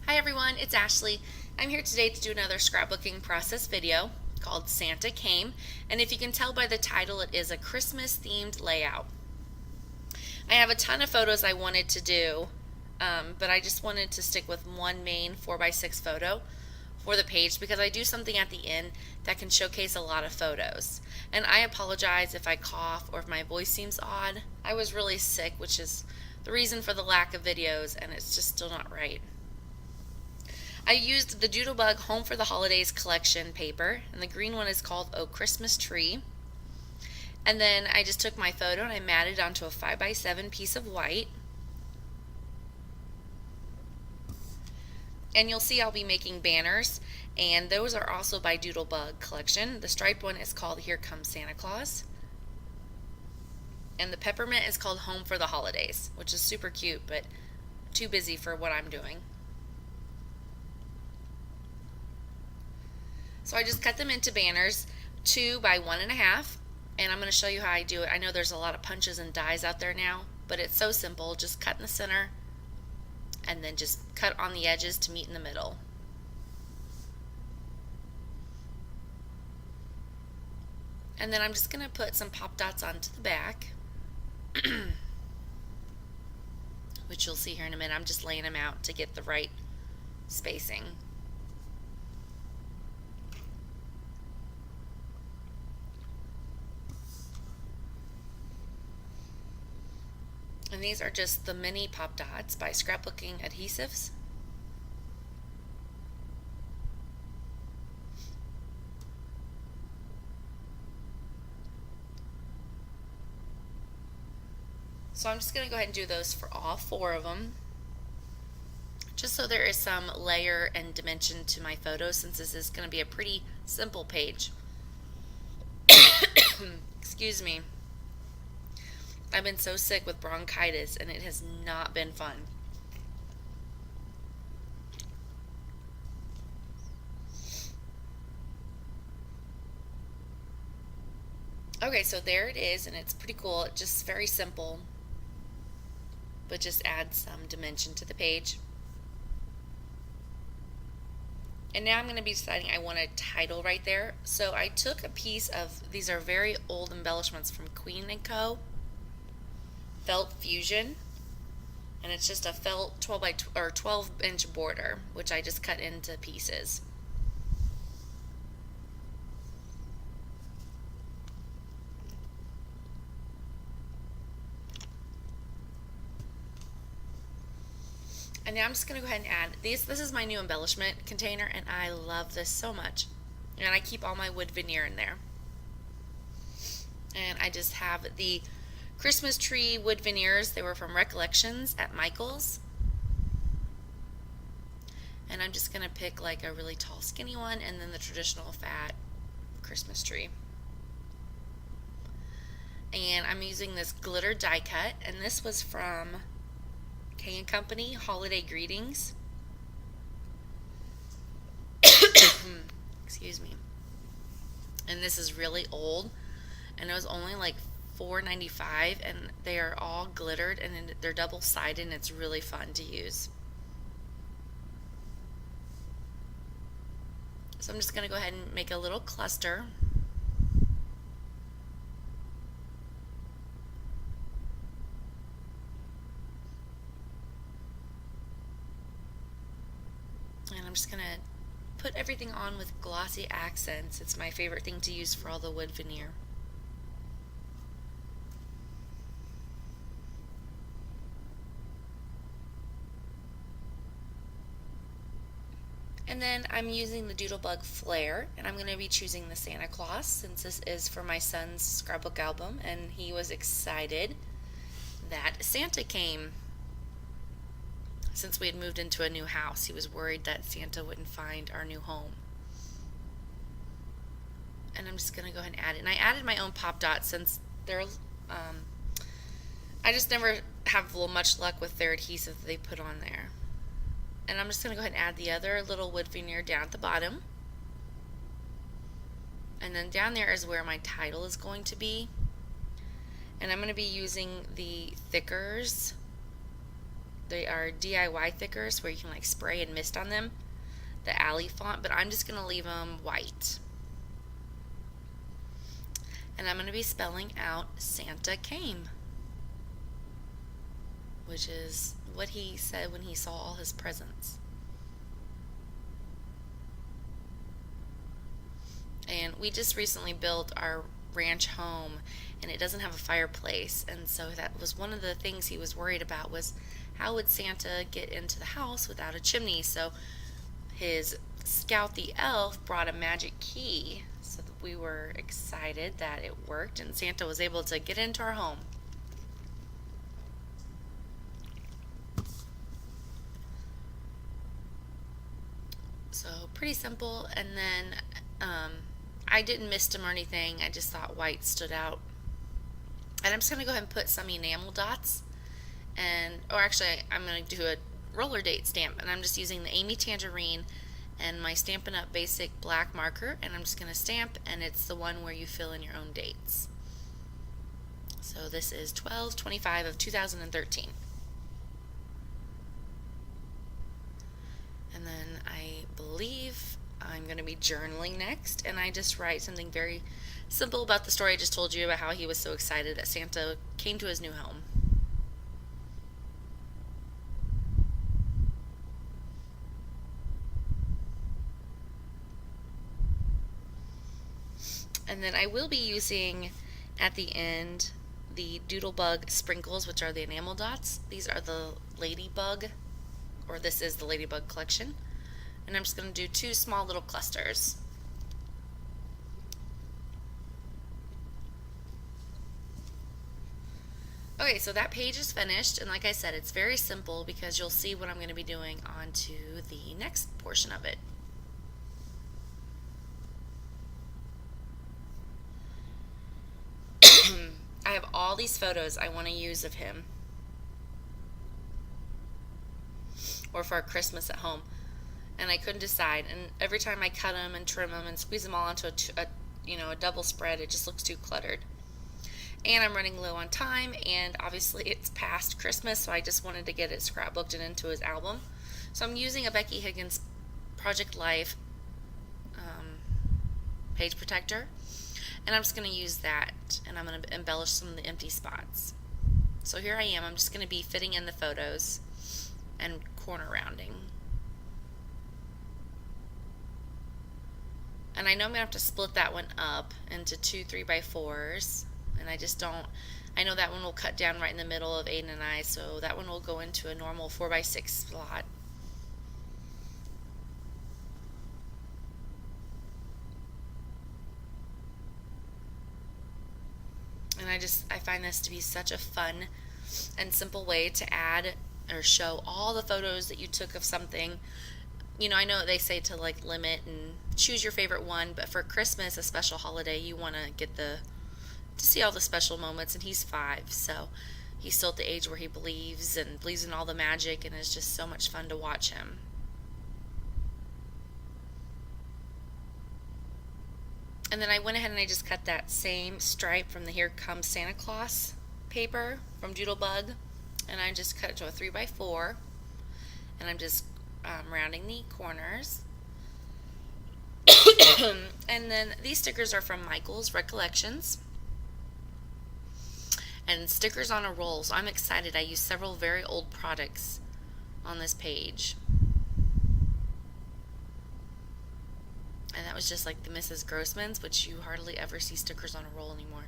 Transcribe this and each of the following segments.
Hi everyone, it's Ashley. I'm here today to do another scrapbooking process video called Santa Came, and if you can tell by the title, it is a Christmas themed layout. I have a ton of photos I wanted to do, but I just wanted to stick with one main 4x6 photo for the page because I do something at the end that can showcase a lot of photos. And I apologize if I cough or if my voice seems odd. I was really sick, which is the reason for the lack of videos, and it's just still not right. I used the Doodlebug Home for the Holidays collection paper, and the green one is called Oh Christmas Tree. And then I just took my photo and I matted onto a 5x7 piece of white. And you'll see I'll be making banners, and those are also by Doodlebug collection. The striped one is called Here Comes Santa Claus. And the peppermint is called Home for the Holidays, which is super cute, but too busy for what I'm doing. So I just cut them into banners, 2 by 1.5, and I'm going to show you how I do it. I know there's a lot of punches and dies out there now, but it's so simple. Just cut in the center and then just cut on the edges to meet in the middle. And then I'm just going to put some pop dots onto the back, which you'll see here in a minute. I'm just laying them out to get the right spacing. And these are just the mini pop dots by Scrapbooking adhesives. So I'm just going to go ahead and do those for all 4 of them, just so there is some layer and dimension to my photos, since this is going to be a pretty simple page. Excuse me. I've been so sick with bronchitis and it has not been fun. Okay, so there it is, and it's pretty cool. It's just very simple, but just adds some dimension to the page. And now I'm going to be deciding I want a title right there. So I took a piece of, these are very old embellishments from Queen & Co. Felt Fusion, and it's just a felt 12-inch border, which I just cut into pieces. And now I'm just going to go ahead and add these. This is my new embellishment container, and I love this so much. And I keep all my wood veneer in there. And I just have the Christmas tree wood veneers. They were from Recollections at Michael's. And I'm just going to pick like a really tall skinny one, and then the traditional fat Christmas tree. And I'm using this glitter die cut, and this was from K & Company Holiday Greetings. Excuse me. And this is really old, and it was only like $4.95, and they are all glittered and they're double-sided, and it's really fun to use. So I'm just going to go ahead and make a little cluster. And I'm just going to put everything on with glossy accents. It's my favorite thing to use for all the wood veneer. And then I'm using the Doodlebug Flare, and I'm going to be choosing the Santa Claus, since this is for my son's scrapbook album, and he was excited that Santa came. Since we had moved into a new house, he was worried that Santa wouldn't find our new home. And I'm just going to go ahead and add it. And I added my own pop dots, since they're, I just never have much luck with their adhesive that they put on there. And I'm just going to go ahead and add the other little wood veneer down at the bottom. And then down there is where my title is going to be. And I'm going to be using the Thickers They are DIY thickers where you can like spray and mist on them, the Alley font, but I'm just going to leave them white. And I'm going to be spelling out Santa came, which is what he said when he saw all his presents. And we just recently built our ranch home, and it doesn't have a fireplace, and so that was one of the things he was worried about, was how would Santa get into the house without a chimney. So his Scout the Elf brought a magic key, so that we were excited that it worked and Santa was able to get into our home. So pretty simple. And then I didn't mist them or anything. I just thought white stood out. And I'm just going to go ahead and put some enamel dots. Or actually, I'm going to do a roller date stamp. And I'm just using the Amy Tangerine and my Stampin' Up! Basic black marker. And I'm just going to stamp, and it's the one where you fill in your own dates. So this is 12/25 of 2013. And then I believe I'm going to be journaling next, and I just write something very simple about the story I just told you about how he was so excited that Santa came to his new home. And then I will be using at the end the Doodlebug sprinkles, which are the enamel dots. These are the Ladybug, or this is the Ladybug collection. And I'm just going to do 2 small little clusters. Okay, so that page is finished, and like I said, it's very simple because you'll see what I'm going to be doing on to the next portion of it. I have all these photos I want to use of him, or for our Christmas at home, and I couldn't decide. And every time I cut them and trim them and squeeze them all onto a double spread, it just looks too cluttered. And I'm running low on time, and obviously it's past Christmas, so I just wanted to get it scrapbooked and into his album. So I'm using a Becky Higgins Project Life page protector, and I'm just going to use that, and I'm going to embellish some of the empty spots. So here I am. I'm just going to be fitting in the photos and corner rounding. And I know I'm going to have to split that one up into 2 3x4s, and I know that one will cut down right in the middle of Aiden and I, so that one will go into a normal 4x6 slot. And I find this to be such a fun and simple way to add or show all the photos that you took of something. I know they say to like limit and choose your favorite one, but for Christmas, a special holiday, you want to get to see all the special moments. And he's 5, so he's still at the age where he believes in all the magic, and it's just so much fun to watch him. And then I went ahead and I just cut that same stripe from the Here Comes Santa Claus paper from Doodlebug, and I just cut it to a 3x4, and I'm just rounding the corners. And then these stickers are from Michael's Recollections, and stickers on a roll, so I'm excited. I used several very old products on this page. And that was just like the Mrs. Grossman's, which you hardly ever see stickers on a roll anymore.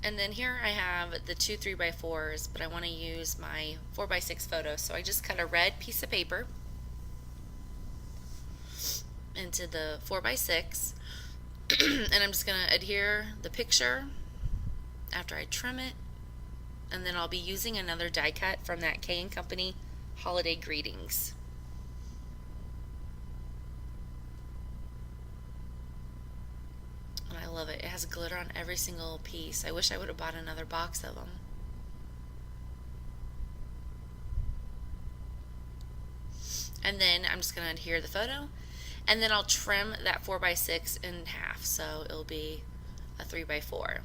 And then here I have the 2 3x4s, but I want to use my 4x6 photo. So I just cut a red piece of paper into the 4x6, and I'm just going to adhere the picture after I trim it. And then I'll be using another die cut from that K & Company Holiday Greetings. And I love it. It has glitter on every single piece. I wish I would have bought another box of them. And then I'm just going to adhere the photo, and then I'll trim that 4x6 in half, so it'll be a 3x4.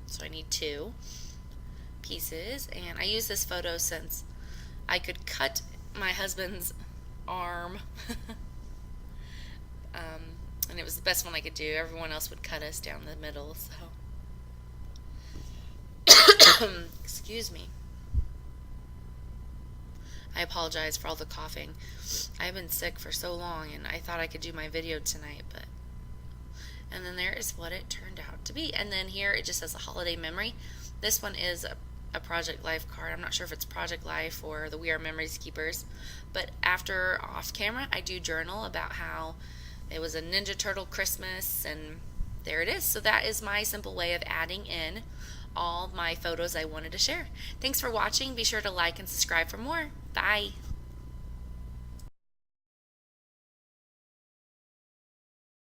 So I need 2 pieces, and I use this photo since I could cut my husband's arm and it was the best one I could do. Everyone else would cut us down the middle, so excuse me. I apologize for all the coughing. I've been sick for so long, and I thought I could do my video tonight, but... And then there is what it turned out to be. And then here it just says a holiday memory. This one is a Project Life card. I'm not sure if it's Project Life or the We Are Memories Keepers, but after off camera I do journal about how it was a Ninja Turtle Christmas, and there it is. So that is my simple way of adding in all my photos I wanted to share. Thanks for watching. Be sure to like and subscribe for more. Bye.